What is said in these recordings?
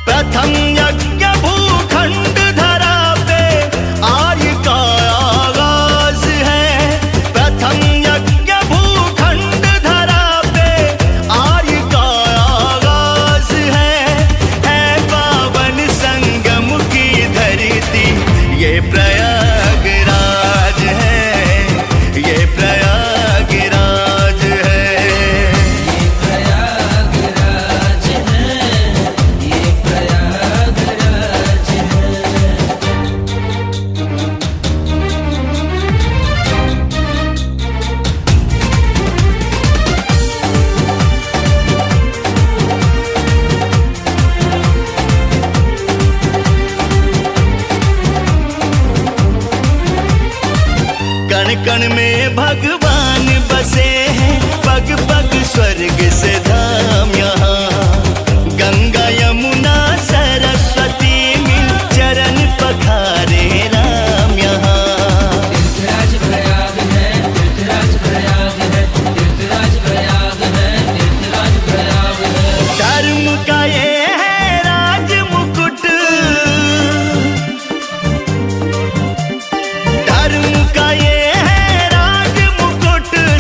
प्रथम यज्ञ भूखंड धरा पे आर्य का आगाज है। प्रथम यज्ञ भूखंड धरा पे आर्य का आगाज है पावन संगम की धरती ये प्रयागराज है, ये प्रयागराज है। कण कण में भगवान बसे हैं, पग पग स्वर्ग से धाम यहाँ। गंगा यमुना सरस्वती मिल चरण पखारे राम यहाँ। तीर्थराज प्रयाग है, तीर्थराज प्रयाग है, तीर्थराज प्रयाग है, तीर्थराज प्रयाग है। धर्म का ये है राज मुकुट, धर्म का ये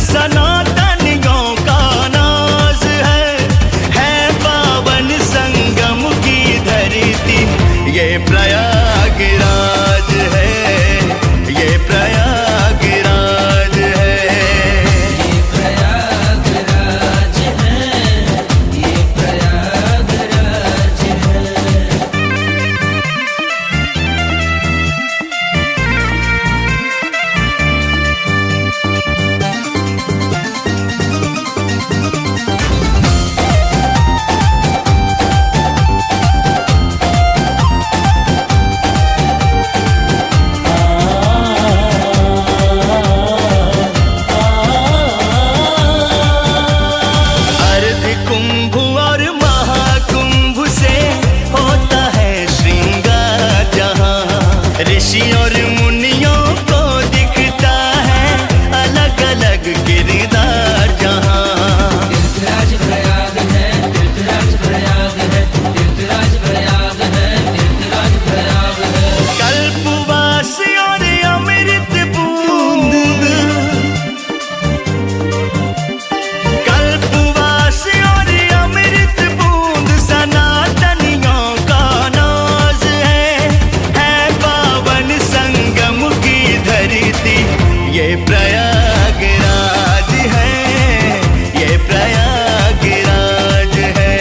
सनातनियों का नाज है पावन संगम की धरती ये प्रयागराज है, ये प्रयागराज है। ये प्रयागराज है, ये प्रयागराज है। कुंभ और महाकुंभ से होता है श्रृंगार जहाँ। ऋषि और मुनियों को दिखता है अलग अलग किरदार जहाँ। तीर्थराज प्रयाग है, तीर्थराज प्रयाग है, तीर्थराज प्रयाग है, तीर्थराज प्रयाग है। कल्पवास और अमृत बूंद, कल्पवास और अमृत बूंद सनातनियों का नाज है पावन संगम की धरती ये प्रयागराज है, ये प्रयागराज है।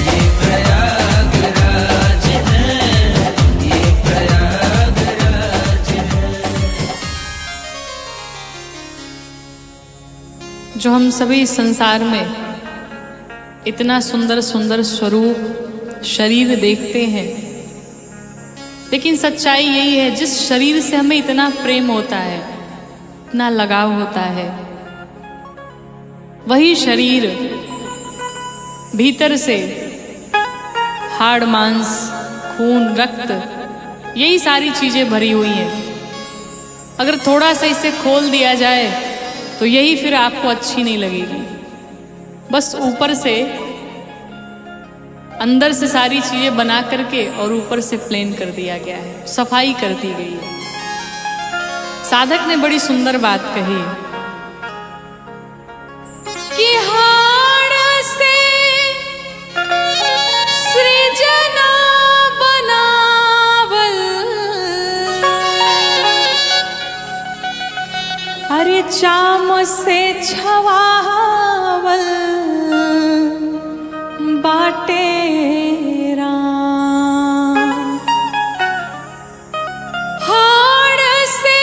ये प्रयागराज है, ये प्रयागराज है। जो हम सभी संसार में इतना सुंदर सुंदर स्वरूप शरीर देखते हैं, लेकिन सच्चाई यही है जिस शरीर से हमें इतना प्रेम होता है, इतना लगाव होता है, वही शरीर भीतर से हाड़ मांस खून रक्त यही सारी चीजें भरी हुई हैं। अगर थोड़ा सा इसे खोल दिया जाए तो यही फिर आपको अच्छी नहीं लगेगी। बस ऊपर से अंदर से सारी चीजें बना करके और ऊपर से प्लेन कर दिया गया है, सफाई कर दी गई है। साधक ने बड़ी सुंदर बात कही कि हाड़ से सृजना बनावल, अरे चाम से छवावल बाटे राम। हाड़ से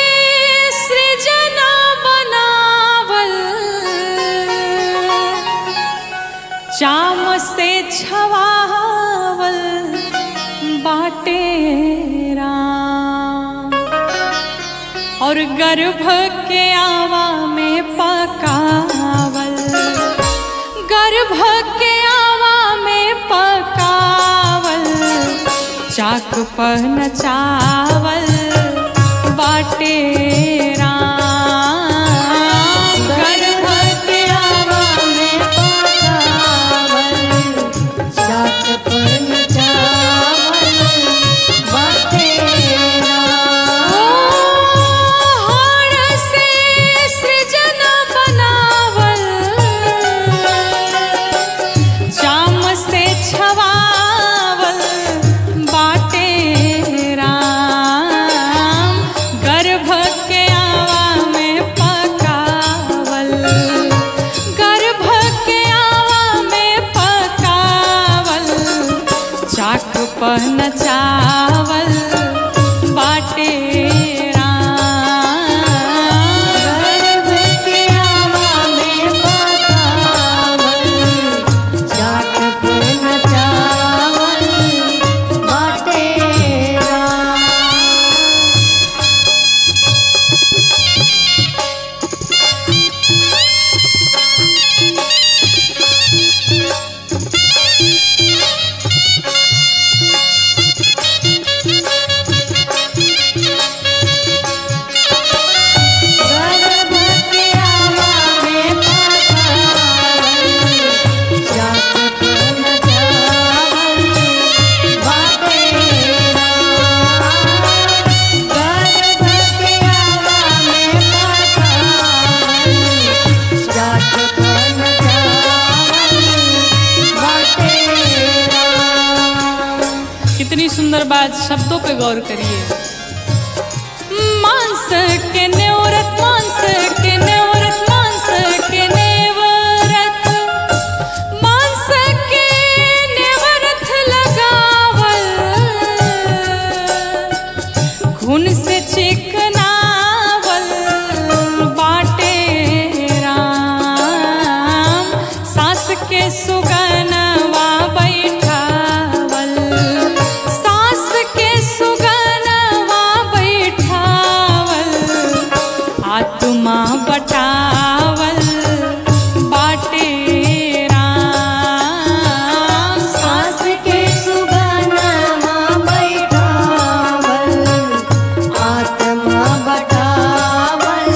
सृजना बनावल, चाम से छवावल बाटे राम। और गर्भ के आवा में पकावल, गर्भ के आवा में पकावल, चाक पन चावल बाटे राम। गर्भ के आवा में पकावल, चाक पन चावल बाटे राम। हाड़ से सृजन बनावल, चाम से छवावल बाटे राम। गर्भ के आवा में पकावल, गर्भ के आवा में पकावल, चाक पन चावल बाटे राम। गर्भ के आवा में पकावल, चाक पन चावल बाटे राम। गर्भ के आवा में पकावल, चाक पन चावल बाटे राम। गर्भ के आवा में पकावल, चाक पन चावल बाटे राम। कितनी सुंदर बात, शब्दों पे गौर करिए। मांस के नेवरत, मांस के नेवरत, मांस के नेवरत, मांस के नेवरत लगावल, खून से चिकनावल बाटे राम। सास के सुगनवा बैठावल, सास के सुगनवा बैठावल, आत्मा बटावल बाटे राम। सास के सुगनमा बैठावल, आत्मा बटावल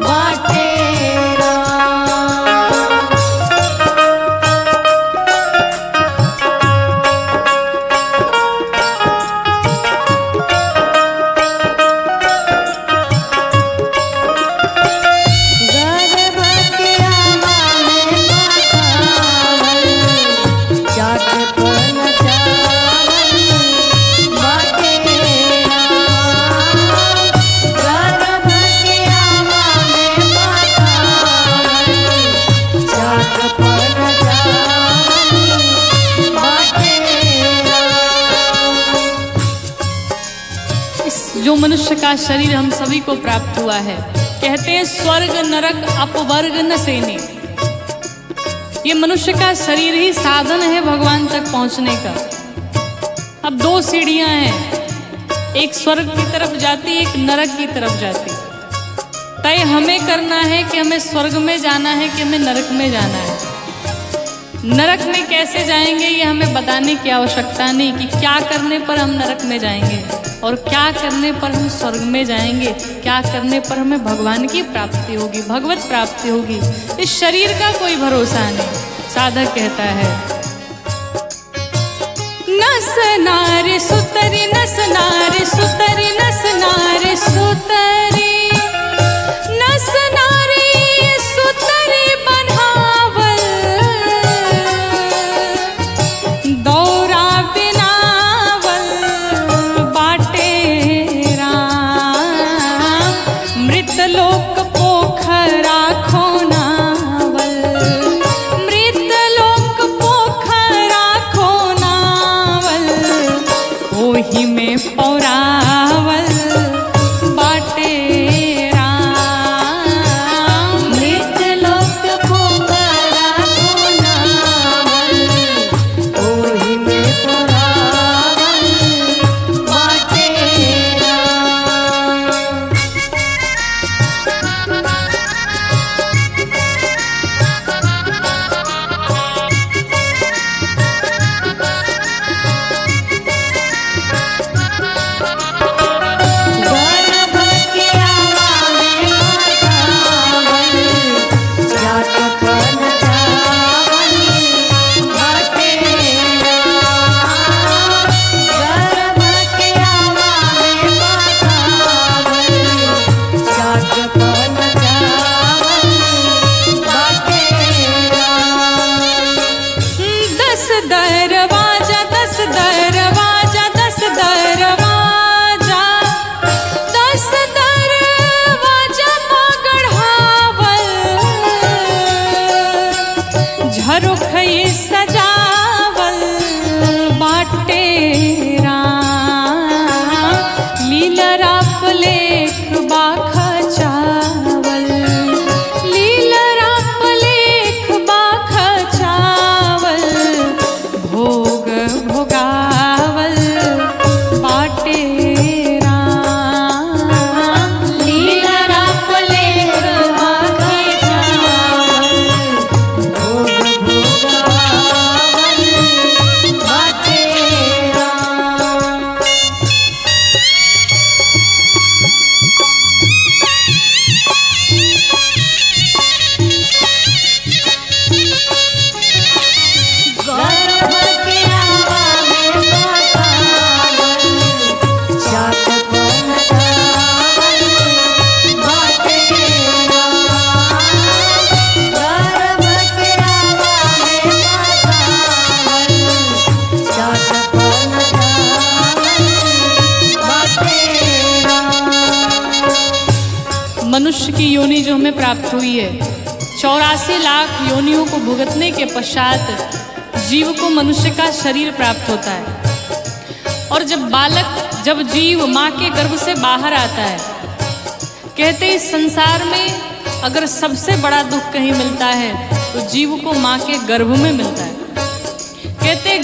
बाटे राम। गर्भ के आवा में पकावल, चाक पन चावल बाटे राम। गर्भ के आवा में पकावल, चाक पन चावल बाटे राम। इस जो मनुष्य का शरीर हम सभी को प्राप्त हुआ है, कहते हैं स्वर्ग नरक अपवर्ग न सेने। ये मनुष्य का शरीर ही साधन है भगवान तक पहुंचने का। अब दो सीढ़ियां हैं, एक स्वर्ग की तरफ जाती, एक नरक की तरफ जाती। तय हमें करना है कि हमें स्वर्ग में जाना है कि हमें नरक में जाना है। नरक में कैसे जाएंगे ये हमें बताने की आवश्यकता नहीं कि क्या करने पर हम नरक में जाएंगे और क्या करने पर हम स्वर्ग में जाएंगे, क्या करने पर हमें भगवान की प्राप्ति होगी, भगवत प्राप्ति होगी। इस शरीर का कोई भरोसा नहीं। साधक कहता है, नस नारी सुतरी, नस नारी सुतरी, नस नारी सुतरी, नस नारी सुतरी बनावल, दौरा बिनावल बाटे राम। मृत लोक पोखरा खोनावल, मृत लोक पोखरा खोनावल, ओही में पौरावल बाटे राम। मृत लोक पोखरा खोनावल, ओही में पौरावल बाटे राम। मनुष्य की योनि जो हमें प्राप्त हुई है, 84 लाख योनियों को भुगतने के पश्चात जीव को मनुष्य का शरीर प्राप्त होता है। और जब जीव माँ के गर्भ से बाहर आता है, कहते इस संसार में अगर सबसे बड़ा दुख कहीं मिलता है तो जीव को माँ के गर्भ में मिलता है। कहते